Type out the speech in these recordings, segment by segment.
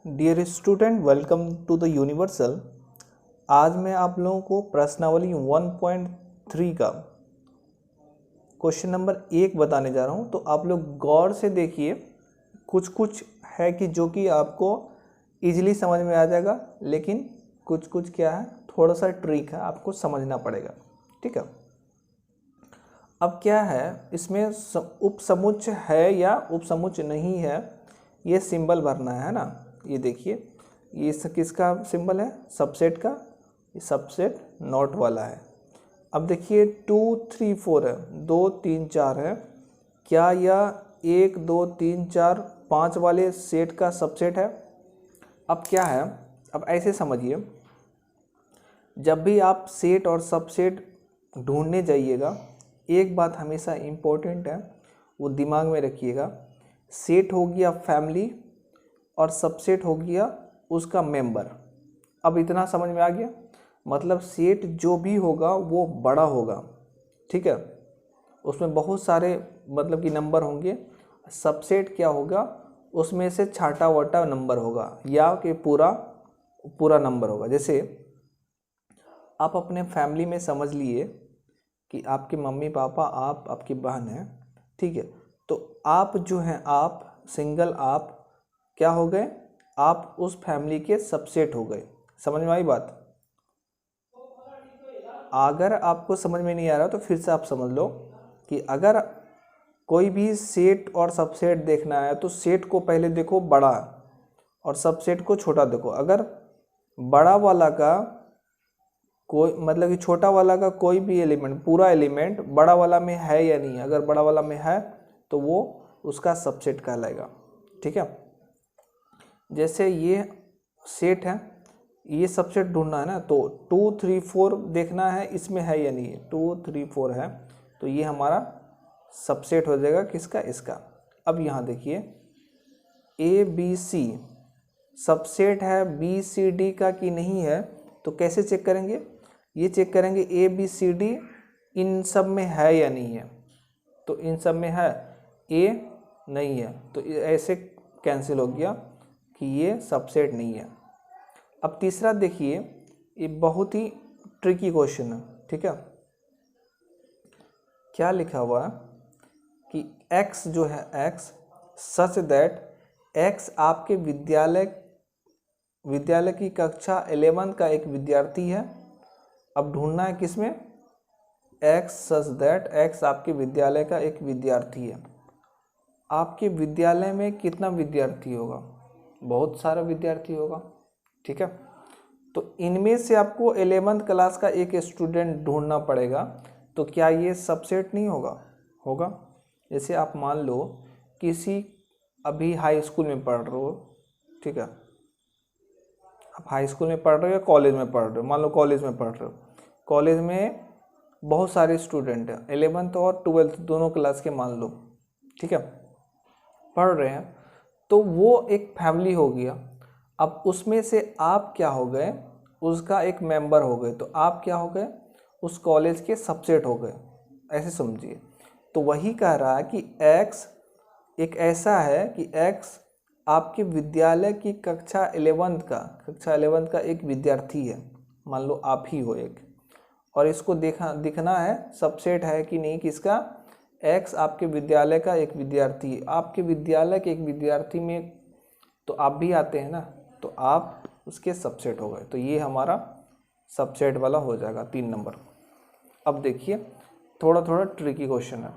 Dear student, welcome to the universal. आज मैं आप लोगों को प्रश्नावली 1.3 का क्वेश्चन नंबर 1 बताने जा रहा हूं। तो आप लोग गौर से देखिए, कुछ कुछ है कि जो कि आपको इजीली समझ में आ जाएगा, लेकिन कुछ कुछ क्या है, थोड़ा सा ट्रिक है, आपको समझना पड़ेगा। ठीक है। अब क्या है, इसमें उपसमुच्चय है या उपसमुच्चय नहीं है, ये सिंबल भरना है ना। ये देखिए, ये किसका सिंबल है? सबसेट का। ये सबसेट नॉट वाला है। अब देखिए 2 3 4 है, 2 3 4 है। क्या यह 1 2 3 4 5 वाले सेट का सबसेट है? अब क्या है, अब ऐसे समझिए, जब भी आप सेट और सबसेट ढूंढने जाइएगा, एक बात हमेशा इम्पोर्टेंट है, वो दिमाग में रखिएगा। सेट हो गया फैमिली और सबसेट हो गया उसका मेंबर। अब इतना समझ में आ गया, मतलब सेट जो भी होगा वो बड़ा होगा। ठीक है, उसमें बहुत सारे मतलब कि नंबर होंगे। सबसेट क्या होगा, उसमें से छाटा वाटा नंबर होगा या कि पूरा पूरा नंबर होगा। जैसे आप अपने फैमिली में समझ लिए कि आपके मम्मी पापा, आप, आपकी बहन है। ठीक है, तो आप जो हैं, आप सिंगल, आप क्या हो गए, आप उस फैमिली के सबसेट हो गए। समझ में आई बात? अगर आपको समझ में नहीं आ रहा तो फिर से आप समझ लो कि अगर कोई भी सेट और सबसेट देखना है तो सेट को पहले देखो बड़ा और सबसेट को छोटा देखो। अगर बड़ा वाला का कोई मतलब कि छोटा वाला का कोई भी एलिमेंट, पूरा एलिमेंट बड़ा वाला में है या नहीं, अगर बड़ा वाला में है तो वो उसका सबसेट कहलाएगा। ठीक है, जैसे ये सेट है, ये सबसेट ढूंढना है ना, तो 2 3 4 देखना है इसमें है या नहीं है। 2 3 4 है तो ये हमारा सबसेट हो जाएगा किसका? इसका। अब यहाँ देखिए, ए बी सी सबसेट है बी सी डी का कि नहीं है, तो कैसे चेक करेंगे? ये चेक करेंगे ए बी सी डी इन सब में है या नहीं है। तो इन सब में है, ए नहीं है, तो ऐसे कैंसिल हो गया कि ये सबसेट नहीं है। अब तीसरा देखिए, ये बहुत ही ट्रिकी क्वेश्चन है। ठीक है, क्या लिखा हुआ है कि x जो है, x सच दैट x आपके विद्यालय की कक्षा 11 का एक विद्यार्थी है। अब ढूंढना है किसमें? x सच दैट x आपके विद्यालय का एक विद्यार्थी है। आपके विद्यालय में कितना विद्यार्थी होगा? बहुत सारा विद्यार्थी होगा। ठीक है, तो इनमें से आपको 11th क्लास का एक स्टूडेंट ढूंढना पड़ेगा। तो क्या ये सबसेट नहीं होगा? होगा। जैसे आप मान लो किसी अभी हाई स्कूल में पढ़ रहे हो। ठीक है, आप हाई स्कूल में पढ़ रहे हो या कॉलेज में पढ़ रहे हो? मान लो कॉलेज में पढ़ रहे हो। कॉलेज में बहुत सारे स्टूडेंट हैं, 11th और 12th दोनों क्लास के मान लो। ठीक है, पढ़ रहे हैं, तो वो एक फैमिली हो गया। अब उसमें से आप क्या हो गए? उसका एक मेंबर हो गए। तो आप क्या हो गए? उस कॉलेज के सबसेट हो गए। ऐसे समझिए। तो वही कह रहा है कि x एक ऐसा है कि x आपके विद्यालय की कक्षा 11th का एक विद्यार्थी है। मान लो आप ही हो एक, और इसको दिखना है सबसेट है कि नहीं किसका? x आपके विद्यालय का एक विद्यार्थी है। आपके विद्यालय के एक विद्यार्थी में तो आप भी आते हैं ना, तो आप उसके सबसेट हो गए। तो ये हमारा सबसेट वाला हो जाएगा 3 नंबर। अब देखिए, थोड़ा थोड़ा ट्रिकी क्वेश्चन है,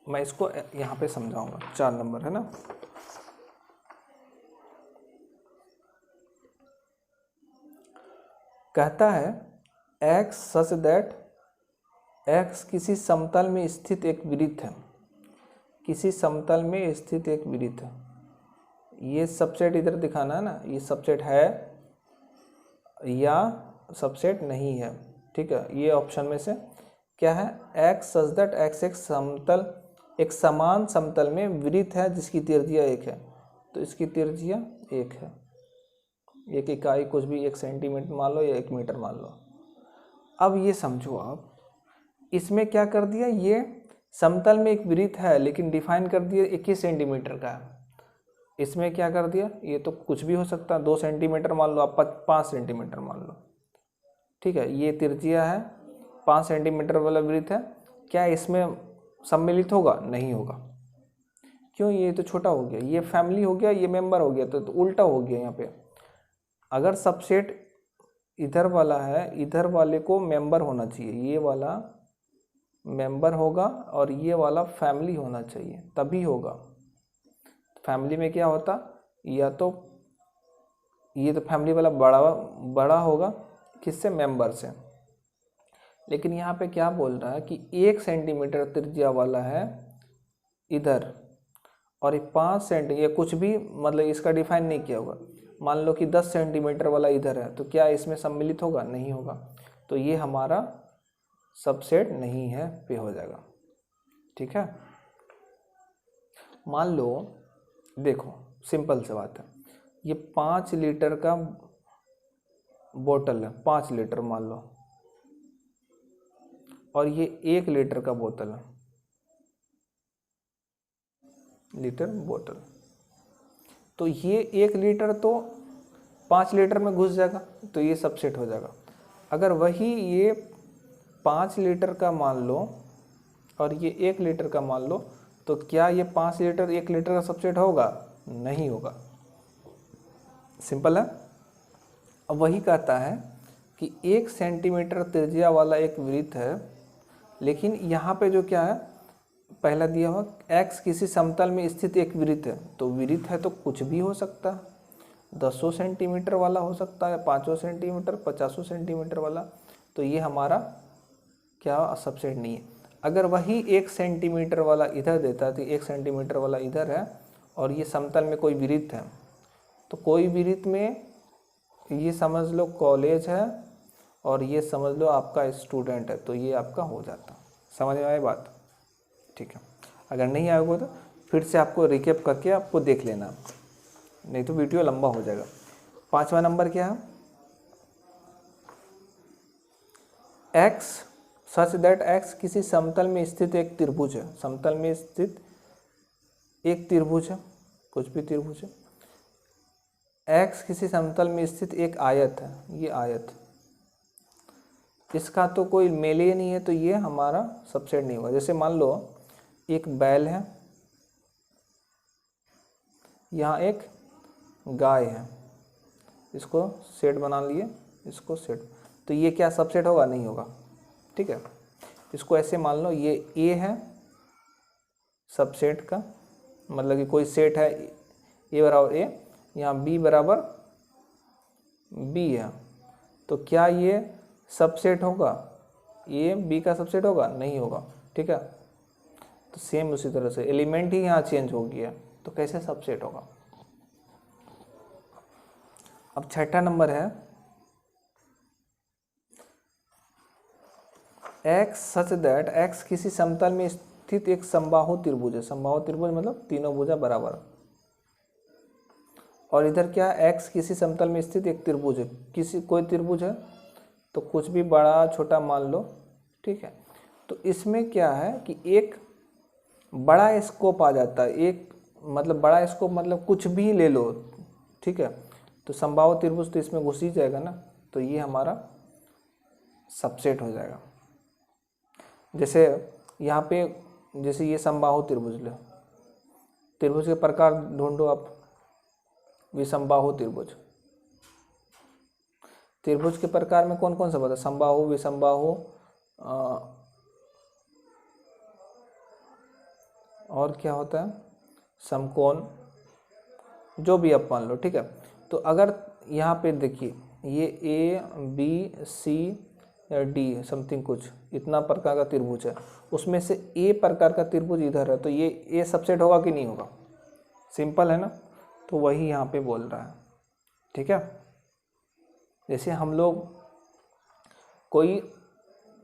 मैं इसको यहाँ पे समझाऊंगा। 4 नंबर है ना। कहता है x सच दैट x किसी समतल में स्थित एक वृत्त है। किसी समतल में स्थित एक वृत्त है। ये सबसेट इधर दिखाना है ना, ये सबसेट है या सबसेट नहीं है। ठीक है, ये ऑप्शन में से क्या है? x सच दैट x एक समतल, एक समान समतल में वृत्त है जिसकी त्रिज्या 1 है। तो इसकी त्रिज्या 1 है। एक इकाई कुछ भी 1 सेंटीमीटर मान लो या 1 मीटर मान लो। अब ये समझो, आप इसमें क्या कर दिया, ये समतल में एक वृत्त है लेकिन डिफाइन कर दिया 21 सेंटीमीटर का है। इसमें क्या कर दिया, ये तो कुछ भी हो सकता है, 2 सेंटीमीटर मान लो, आप 5 सेंटीमीटर मान लो, ठीक है। ये त्रिज्या है, 5 सेंटीमीटर वाला वृत्त है, क्या इसमें सम्मिलित होगा? नहीं होगा। क्यों? ये तो छोटा हो गया, ये फैमिली हो गया, ये मेंबर हो गया, तो उल्टा हो गया यहाँ पे। अगर सबसेट इधर वाला है, इधर वाले को मेंबर होना चाहिए, ये वाला मेंबर होगा और ये वाला फैमिली होना चाहिए, तभी होगा। फैमिली में क्या होता, या तो ये तो फैमिली वाला बड़ा होगा, किससे? मेंबर से। लेकिन यहाँ पे क्या बोल रहा है कि 1 सेंटीमीटर त्रिज्या वाला है इधर, और ये 5 सेंटीमीटर, ये कुछ भी मतलब इसका डिफाइन नहीं किया होगा। मान लो कि 10 सेंटीमीटर वाला इधर है, तो क्या इसमें सम्मिलित होगा? नहीं होगा। तो ये हमारा सबसेट नहीं है, पे हो जाएगा, ठीक है। मान लो, देखो सिंपल सी बात है, ये 5 लीटर का बोतल है, 5 लीटर मान लो, और ये 1 लीटर का बोतल है, लीटर बोतल। तो ये 1 लीटर तो 5 लीटर में घुस जाएगा, तो ये सबसेट हो जाएगा। अगर वही ये 5 लीटर का मान लो और ये 1 लीटर का मान लो, तो क्या ये 5 लीटर 1 लीटर का सबसेट होगा? नहीं होगा। सिंपल है। अब वही कहता है कि 1 सेंटीमीटर त्रिज्या वाला एक वृत्त है, लेकिन यहाँ पे जो क्या है, पहला दिया हुआ x किसी समतल में स्थित एक वृत्त है। तो वृत्त है तो कुछ भी हो सकता है, 10 सेंटीमीटर वाला हो सकता है, 5 सेंटीमीटर, 50 सेंटीमीटर वाला। तो ये हमारा क्या सबसेट नहीं है। अगर वही 1 सेंटीमीटर वाला इधर देता, तो 1 सेंटीमीटर वाला इधर है और ये समतल में कोई वृत्त है, तो कोई वृत्त में ये समझ लो कॉलेज है और ये समझ लो आपका स्टूडेंट है, तो ये आपका हो जाता। समझ में आई बात? ठीक है। अगर नहीं आएगा तो फिर से आपको रिकेप करके आपको देख लेना, नहीं तो वीडियो लंबा हो जाएगा। 5वां नंबर क्या है? x सच दैट x किसी समतल में स्थित एक त्रिभुज है। समतल में स्थित एक त्रिभुज है, कुछ भी त्रिभुज है। x किसी समतल में स्थित एक आयत है, ये आयत, इसका तो कोई मेल ही नहीं है, तो ये हमारा सबसेट नहीं होगा। जैसे मान लो एक बैल है, यहाँ एक गाय है, इसको सेट बना लिए, इसको सेट, तो ये क्या सबसेट होगा? नहीं होगा, ठीक है। इसको ऐसे मान लो, ये ए है सबसेट का, मतलब कि कोई सेट है ए बराबर ए, यहाँ बी बराबर बी है, तो क्या ये सबसेट होगा? ए बी का सबसेट होगा? नहीं होगा, ठीक है। तो सेम उसी तरह से एलिमेंट ही यहाँ चेंज हो गया, तो कैसे सबसेट होगा? अब 6ठा नंबर है, x सच दैट x किसी समतल में स्थित एक समबाहु त्रिभुज है। समबाहु त्रिभुज मतलब तीनों भुजा बराबर, और इधर क्या है? x किसी समतल में स्थित एक त्रिभुज है, किसी कोई त्रिभुज है, तो कुछ भी बड़ा छोटा मान लो, ठीक है। तो इसमें क्या है कि एक बड़ा स्कोप आ जाता है, एक मतलब बड़ा स्कोप मतलब कुछ भी ले लो, ठीक है। तो समबाहु त्रिभुज तो इसमें घुस ही जाएगा ना, तो ये हमारा सबसेट हो जाएगा। जैसे यहाँ पे, जैसे ये समबाहु त्रिभुज लो, त्रिभुज के प्रकार ढूंढो आप, विसमबाहु त्रिभुज। त्रिभुज के प्रकार में कौन कौन सा बता? समबाहु, विसमबाहु, और क्या होता है? समकोण, जो भी आप मान लो, ठीक है। तो अगर यहाँ पे देखिए, ये ए बी सी या डी समथिंग कुछ इतना प्रकार का त्रिभुज है, उसमें से ए प्रकार का त्रिभुज इधर है, तो ये ए सबसेट होगा कि नहीं होगा? सिंपल है ना। तो वही यहाँ पे बोल रहा है, ठीक है। जैसे हम लोग कोई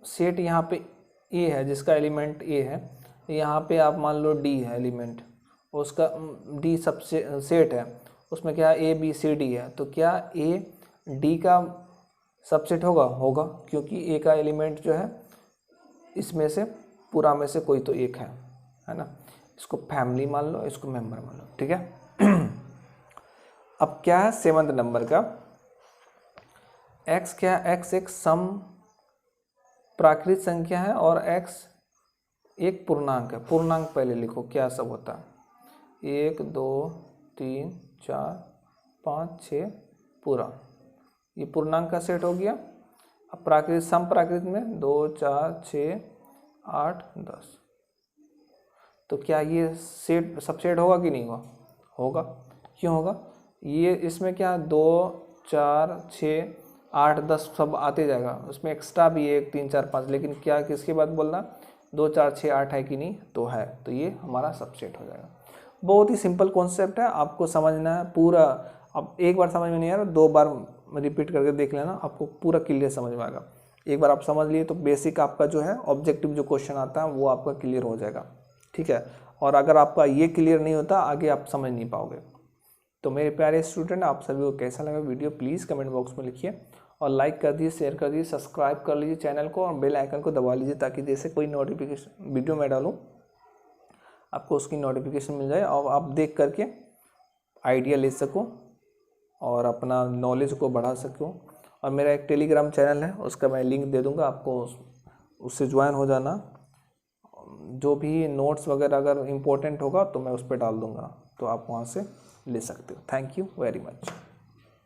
सेट यहाँ पे ए है, जिसका एलिमेंट ए है, यहाँ पे आप मान लो डी है एलिमेंट, उसका डी सबसे सेट है, उसमें क्या ए बी सी डी है, तो क्या ए डी का सबसेट होगा? होगा, क्योंकि ए का एलिमेंट जो है इसमें से पूरा में से कोई तो एक है ना। इसको फैमिली मान लो, इसको मेंबर मान लो, ठीक है। अब क्या है 7वें नंबर का, x क्या है, x एक सम प्राकृत संख्या है और x एक पूर्णांक है। पूर्णांक पहले लिखो क्या सब होता है, 1 2 3 4 5 6 पूरा, ये पूर्णांक का सेट हो गया। अब प्राकृत सम प्राकृत में 2 4 6 8 10, तो क्या ये सेट सबसेट होगा कि नहीं होगा, होगा। क्यों होगा, ये इसमें क्या 2 4 6 8 10 सब आते जाएगा, उसमें एक्स्ट्रा भी 1 3 4 5, लेकिन क्या किसके बाद बोलना 2 4 6 8 है कि नहीं, तो है, तो ये हमारा सबसेट हो जाएगा। बहुत ही सिंपल कॉन्सेप्ट है, आपको समझना है पूरा। अब एक बार समझ में नहीं आ रहा, 2 बार रिपीट करके देख लेना, आपको पूरा क्लियर समझ में आएगा। एक बार आप समझ लिए तो बेसिक आपका जो है ऑब्जेक्टिव जो क्वेश्चन आता है वो आपका क्लियर हो जाएगा, ठीक है। और अगर आपका ये क्लियर नहीं होता आगे आप समझ नहीं पाओगे। तो मेरे प्यारे स्टूडेंट, आप सभी को कैसा लगा वीडियो प्लीज़ कमेंट बॉक्स में लिखिए, और लाइक कर दीजिए, शेयर कर दीजिए, सब्सक्राइब कर लीजिए चैनल को, और बेल आइकन को दबा लीजिए, ताकि जैसे कोई नोटिफिकेशन वीडियो मैं डालूँ आपको उसकी नोटिफिकेशन मिल जाए और आप देख करके आइडिया ले सको और अपना नॉलेज को बढ़ा सको। और मेरा एक टेलीग्राम चैनल है, उसका मैं लिंक दे दूंगा आपको, उससे ज्वाइन हो जाना। जो भी नोट्स वगैरह अगर इम्पोर्टेंट होगा तो मैं उस पर डाल दूंगा, तो आप वहाँ से ले सकते हो। Thank you very much.